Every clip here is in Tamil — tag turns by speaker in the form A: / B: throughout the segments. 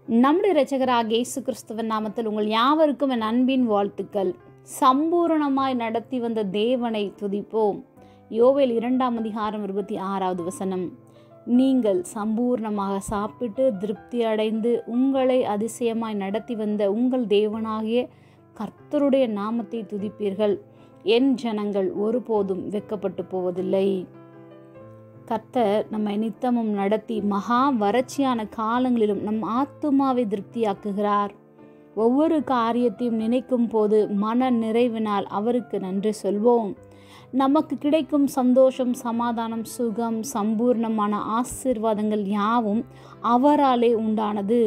A: நம்முடைய இரட்சகராகிய இயேசு கிறிஸ்துவின் நாமத்தில் உங்கள் யாவருக்கும் என் அன்பின் வாழ்த்துக்கள். சம்பூரணமாய் நடத்தி வந்த தேவனை துதிப்போம். யோவேல் 2:26 நீங்கள் சம்பூர்ணமாக சாப்பிட்டு திருப்தி அடைந்து உங்களை அதிசயமாய் நடத்தி வந்த உங்கள் தேவனாகிய கர்த்தருடைய நாமத்தை துதிப்பீர்கள். என் ஜனங்கள் ஒருபோதும் வெட்கப்பட்டு போவதில்லை. கர்த்தர் நம்மை நித்தமும் நடத்தி மகா வறட்சியான காலங்களிலும் நம் ஆத்துமாவை திருப்தியாக்குகிறார். ஒவ்வொரு காரியத்தையும் நினைக்கும் போது மன நிறைவினால் அவருக்கு நன்றி சொல்வோம். நமக்கு கிடைக்கும் சந்தோஷம், சமாதானம், சுகம், சம்பூர்ணமான ஆசீர்வாதங்கள் யாவும் அவராலே உண்டானது.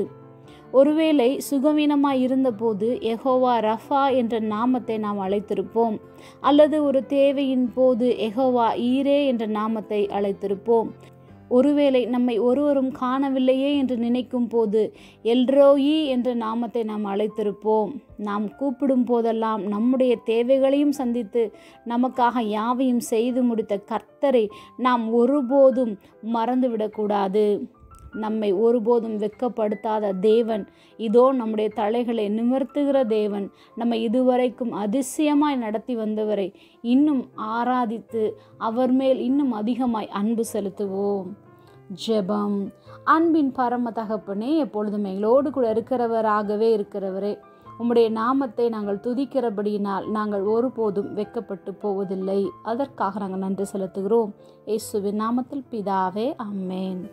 A: ஒருவேளை சுகவீனமாய் இருந்தபோது யெகோவா ரஃபா என்ற நாமத்தை நாம் அழைத்திருப்போம். அல்லது ஒரு தேவையின் போது யெகோவா ஈரே என்ற நாமத்தை அழைத்திருப்போம். ஒருவேளை நம்மை ஒருவரும் காணவில்லையே என்று நினைக்கும் போது எல்ரோயி என்ற நாமத்தை நாம் அழைத்திருப்போம். நாம் கூப்பிடும் போதெல்லாம் நம்முடைய தேவைகளையும் சந்தித்து நமக்காக யாவையும் செய்து முடித்த கர்த்தரை நாம் ஒருபோதும் மறந்துவிடக்கூடாது. நம்மை ஒருபோதும் வெட்கப்படுத்தாத தேவன், இதோ நம்முடைய தலைகளை நிமிர்த்துகிற தேவன், நம்மை இதுவரைக்கும் அதிசயமாய் நடத்தி வந்தவரை இன்னும் ஆராதித்து அவர் மேல் இன்னும் அதிகமாய் அன்பு செலுத்துவோம். ஜெபம். அன்பின் பரம தகப்பனே, எப்பொழுதும் எங்களோடு கூட இருக்கிறவராகவே இருக்கிறவரே, உம்முடைய நாமத்தை நாங்கள் துதிக்கிறபடியினால் நாங்கள் ஒருபோதும் வெட்கப்பட்டு போவதில்லை. அதற்காக நாங்கள் நன்றி செலுத்துகிறோம். இயேசுவின் நாமத்தில் பிதாவே, ஆமென்.